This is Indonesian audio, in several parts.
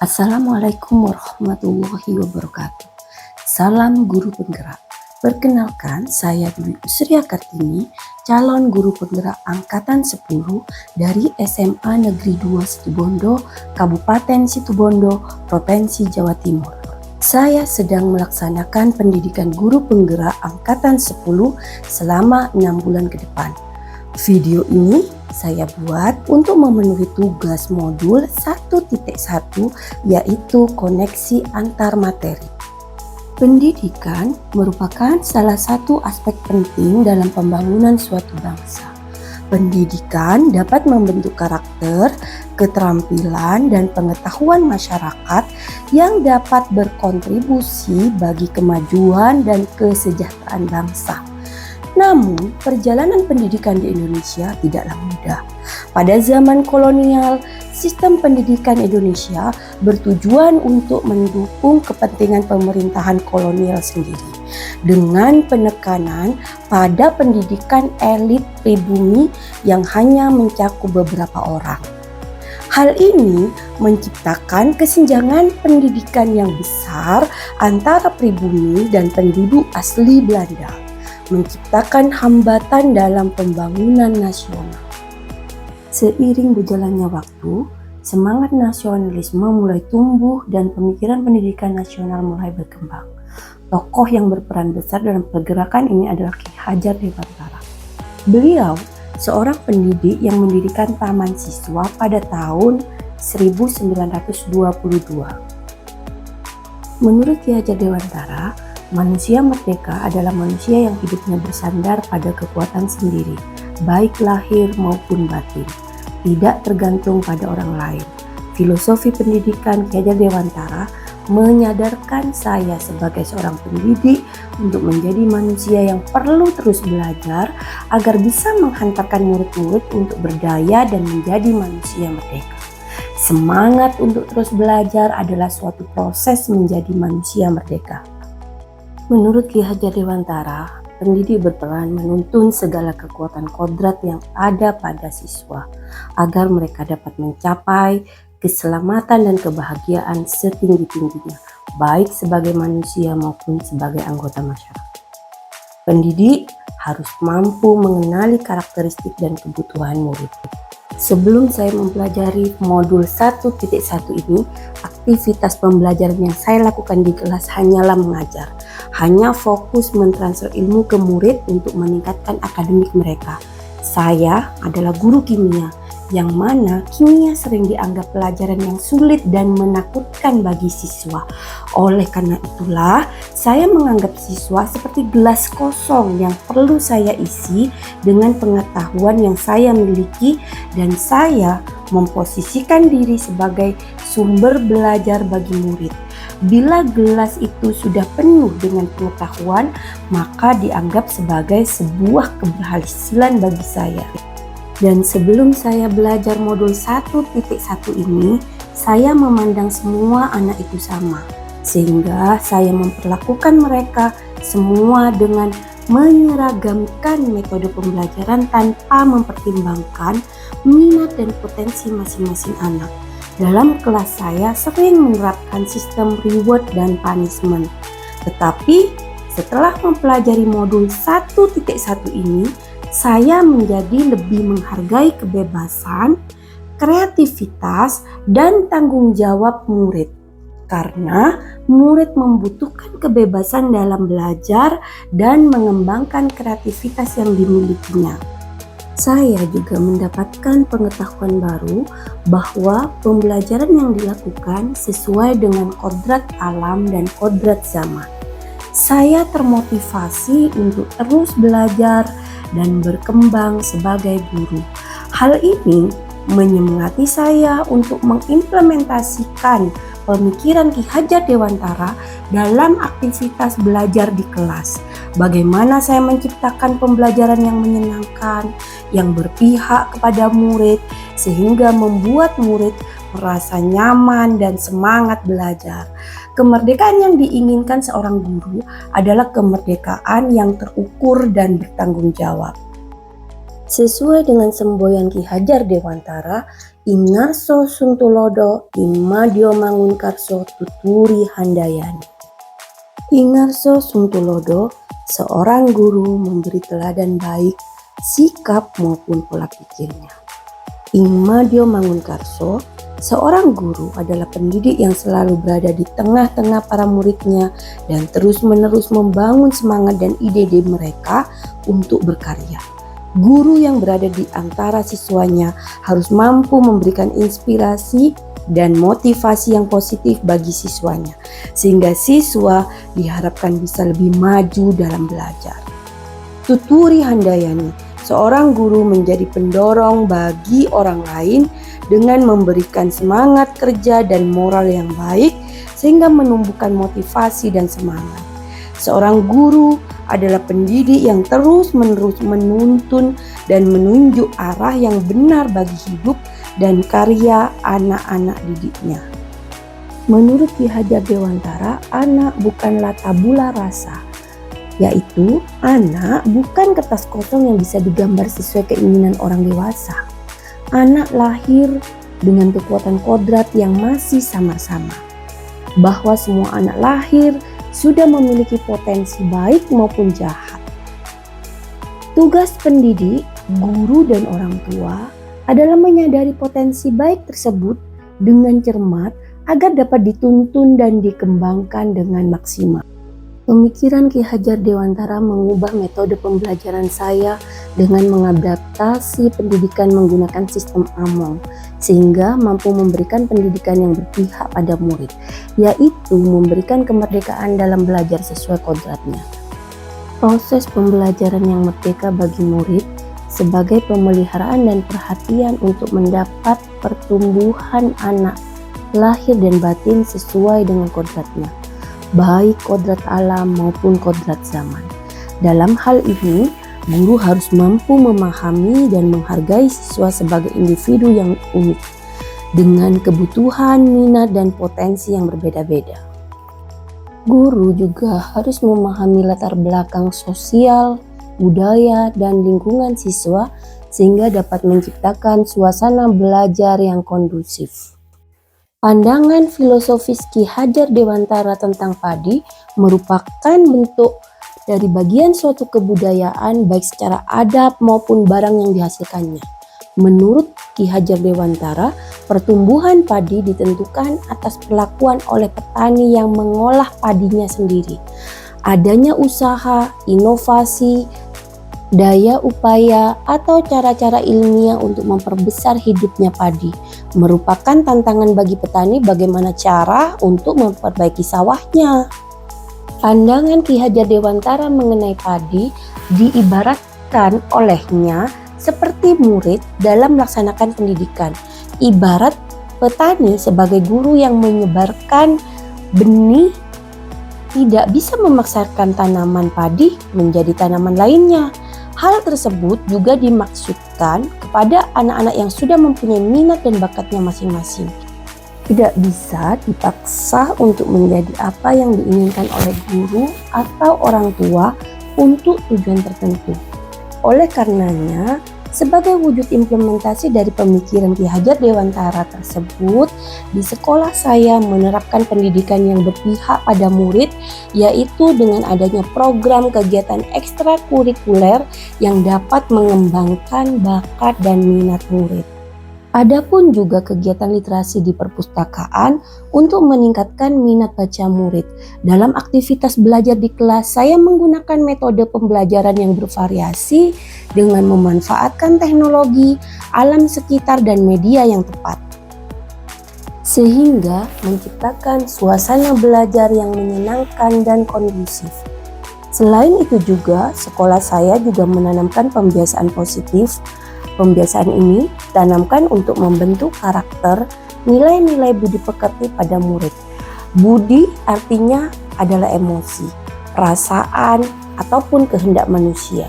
Assalamualaikum warahmatullahi wabarakatuh. Salam guru penggerak. Perkenalkan, saya Dwi Usria Kartini, calon guru penggerak angkatan 10 dari SMA Negeri 2 Situbondo, Kabupaten Situbondo, Provinsi Jawa Timur. Saya sedang melaksanakan pendidikan guru penggerak angkatan 10 selama 6 bulan ke depan. Video ini saya buat untuk memenuhi tugas modul 1.1 yaitu koneksi antar materi. Pendidikan merupakan salah satu aspek penting dalam pembangunan suatu bangsa. Pendidikan dapat membentuk karakter, keterampilan, dan pengetahuan masyarakat yang dapat berkontribusi bagi kemajuan dan kesejahteraan bangsa. Namun, perjalanan pendidikan di Indonesia tidaklah mudah. Pada zaman kolonial, sistem pendidikan Indonesia bertujuan untuk mendukung kepentingan pemerintahan kolonial sendiri, dengan penekanan pada pendidikan elit pribumi yang hanya mencakup beberapa orang. Hal ini menciptakan kesenjangan pendidikan yang besar antara pribumi dan penduduk asli Belanda, menciptakan hambatan dalam pembangunan nasional. Seiring berjalannya waktu, semangat nasionalisme mulai tumbuh dan pemikiran pendidikan nasional mulai berkembang. Tokoh yang berperan besar dalam pergerakan ini adalah Ki Hajar Dewantara. Beliau seorang pendidik yang mendirikan Taman Siswa pada tahun 1922. Menurut Ki Hajar Dewantara, manusia merdeka adalah manusia yang hidupnya bersandar pada kekuatan sendiri, baik lahir maupun batin, tidak tergantung pada orang lain. Filosofi pendidikan Ki Hajar Dewantara menyadarkan saya sebagai seorang pendidik untuk menjadi manusia yang perlu terus belajar agar bisa menghantarkan murid-murid untuk berdaya dan menjadi manusia merdeka. Semangat untuk terus belajar adalah suatu proses menjadi manusia merdeka. Menurut Ki Hajar Dewantara, pendidik berperan menuntun segala kekuatan kodrat yang ada pada siswa agar mereka dapat mencapai keselamatan dan kebahagiaan setinggi-tingginya, baik sebagai manusia maupun sebagai anggota masyarakat. Pendidik harus mampu mengenali karakteristik dan kebutuhan murid. Sebelum saya mempelajari modul 1.1 ini, aktivitas pembelajaran yang saya lakukan di kelas hanyalah mengajar. Hanya fokus mentransfer ilmu ke murid untuk meningkatkan akademik mereka. Saya adalah guru kimia, yang mana kimia sering dianggap pelajaran yang sulit dan menakutkan bagi siswa. Oleh karena itulah, saya menganggap siswa seperti gelas kosong yang perlu saya isi dengan pengetahuan yang saya miliki, dan saya memposisikan diri sebagai sumber belajar bagi murid. Bila gelas itu sudah penuh dengan pengetahuan, maka dianggap sebagai sebuah keberhasilan bagi saya. Dan sebelum saya belajar modul 1.1 ini, saya memandang semua anak itu sama. Sehingga saya memperlakukan mereka semua dengan menyeragamkan metode pembelajaran tanpa mempertimbangkan minat dan potensi masing-masing anak. Dalam kelas saya sering menerapkan sistem reward dan punishment. Tetapi setelah mempelajari modul 1.1 ini, saya menjadi lebih menghargai kebebasan, kreativitas, dan tanggung jawab murid. Karena murid membutuhkan kebebasan dalam belajar dan mengembangkan kreativitas yang dimilikinya. Saya juga mendapatkan pengetahuan baru bahwa pembelajaran yang dilakukan sesuai dengan kodrat alam dan kodrat zaman. Saya termotivasi untuk terus belajar dan berkembang sebagai guru. Hal ini menyemangati saya untuk mengimplementasikan pemikiran Ki Hajar Dewantara dalam aktivitas belajar di kelas. Bagaimana saya menciptakan pembelajaran yang menyenangkan, yang berpihak kepada murid, sehingga membuat murid merasa nyaman dan semangat belajar. Kemerdekaan yang diinginkan seorang guru adalah kemerdekaan yang terukur dan bertanggung jawab. Sesuai dengan semboyan Ki Hajar Dewantara Ingarso Suntulodo Imadyo Mangunkarso Tuturi Handayani. Ingarso Suntulodo, seorang guru memberi teladan baik, sikap maupun pola pikirnya. Imadyo Mangunkarso, seorang guru adalah pendidik yang selalu berada di tengah-tengah para muridnya dan terus-menerus membangun semangat dan ide-ide mereka untuk berkarya. Guru yang berada di antara siswanya harus mampu memberikan inspirasi dan motivasi yang positif bagi siswanya, sehingga siswa diharapkan bisa lebih maju dalam belajar. Tuturi Handayani, seorang guru menjadi pendorong bagi orang lain dengan memberikan semangat kerja dan moral yang baik sehingga menumbuhkan motivasi dan semangat. Seorang guru adalah pendidik yang terus-menerus menuntun dan menunjuk arah yang benar bagi hidup dan karya anak-anak didiknya. Menurut Ki Hajar Dewantara, anak bukanlah tabula rasa, yaitu anak bukan kertas kosong yang bisa digambar sesuai keinginan orang dewasa. Anak lahir dengan kekuatan kodrat yang masih sama-sama, bahwa semua anak lahir sudah memiliki potensi baik maupun jahat. Tugas pendidik, guru dan orang tua adalah menyadari potensi baik tersebut dengan cermat agar dapat dituntun dan dikembangkan dengan maksimal. Pemikiran Ki Hajar Dewantara mengubah metode pembelajaran saya dengan mengadaptasi pendidikan menggunakan sistem Among, sehingga mampu memberikan pendidikan yang berpihak pada murid, yaitu memberikan kemerdekaan dalam belajar sesuai kodratnya. Proses pembelajaran yang merdeka bagi murid sebagai pemeliharaan dan perhatian untuk mendapat pertumbuhan anak lahir dan batin sesuai dengan kodratnya, baik kodrat alam maupun kodrat zaman. Dalam hal ini, guru harus mampu memahami dan menghargai siswa sebagai individu yang unik, dengan kebutuhan, minat, dan potensi yang berbeda-beda. Guru juga harus memahami latar belakang sosial, budaya, dan lingkungan siswa sehingga dapat menciptakan suasana belajar yang kondusif. Pandangan filosofis Ki Hajar Dewantara tentang padi merupakan bentuk dari bagian suatu kebudayaan baik secara adab maupun barang yang dihasilkannya. Menurut Ki Hajar Dewantara, pertumbuhan padi ditentukan atas perlakuan oleh petani yang mengolah padinya sendiri. Adanya usaha, inovasi, daya upaya, atau cara-cara ilmiah untuk memperbesar hidupnya padi merupakan tantangan bagi petani bagaimana cara untuk memperbaiki sawahnya. Pandangan Ki Hajar Dewantara mengenai padi diibaratkan olehnya seperti murid dalam melaksanakan pendidikan, ibarat petani sebagai guru yang menyebarkan benih tidak bisa memaksakan tanaman padi menjadi tanaman lainnya. Hal tersebut juga dimaksudkan kepada anak-anak yang sudah mempunyai minat dan bakatnya masing-masing. Tidak bisa dipaksa untuk menjadi apa yang diinginkan oleh guru atau orang tua untuk tujuan tertentu. Oleh karenanya, sebagai wujud implementasi dari pemikiran Ki Hajar Dewantara tersebut, di sekolah saya menerapkan pendidikan yang berpihak pada murid, yaitu dengan adanya program kegiatan ekstrakurikuler yang dapat mengembangkan bakat dan minat murid. Adapun juga kegiatan literasi di perpustakaan untuk meningkatkan minat baca murid. Dalam aktivitas belajar di kelas, saya menggunakan metode pembelajaran yang bervariasi dengan memanfaatkan teknologi, alam sekitar, dan media yang tepat, sehingga menciptakan suasana belajar yang menyenangkan dan kondusif. Selain itu juga, sekolah saya juga menanamkan pembiasaan positif. Pembiasaan ini ditanamkan untuk membentuk karakter, nilai-nilai budi pekerti pada murid. Budi artinya adalah emosi, perasaan, ataupun kehendak manusia.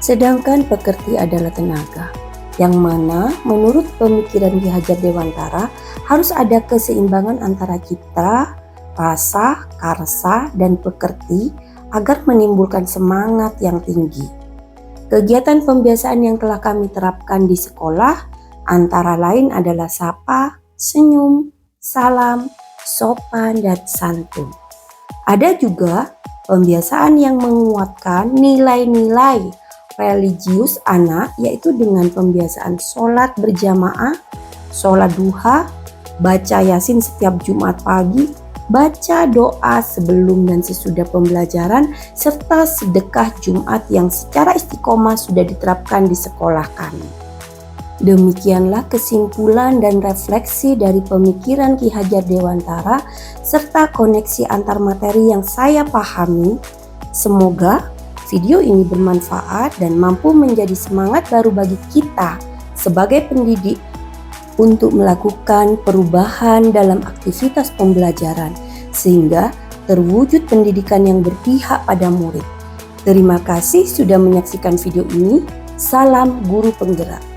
Sedangkan pekerti adalah tenaga, yang mana menurut pemikiran Ki Hajar Dewantara harus ada keseimbangan antara citra, rasa, karsa, dan pekerti agar menimbulkan semangat yang tinggi. Kegiatan pembiasaan yang telah kami terapkan di sekolah Antara lain adalah sapa, senyum, salam, sopan, dan santun. Ada juga pembiasaan yang menguatkan nilai-nilai religius anak, yaitu dengan pembiasaan sholat berjamaah, sholat duha, baca yasin setiap Jumat pagi, baca doa sebelum dan sesudah pembelajaran, serta sedekah Jumat yang secara istiqomah sudah diterapkan di sekolah kami. Demikianlah kesimpulan dan refleksi dari pemikiran Ki Hajar Dewantara serta koneksi antar materi yang saya pahami. Semoga video ini bermanfaat dan mampu menjadi semangat baru bagi kita sebagai pendidik untuk melakukan perubahan dalam aktivitas pembelajaran sehingga terwujud pendidikan yang berpihak pada murid. Terima kasih sudah menyaksikan video ini. Salam guru penggerak.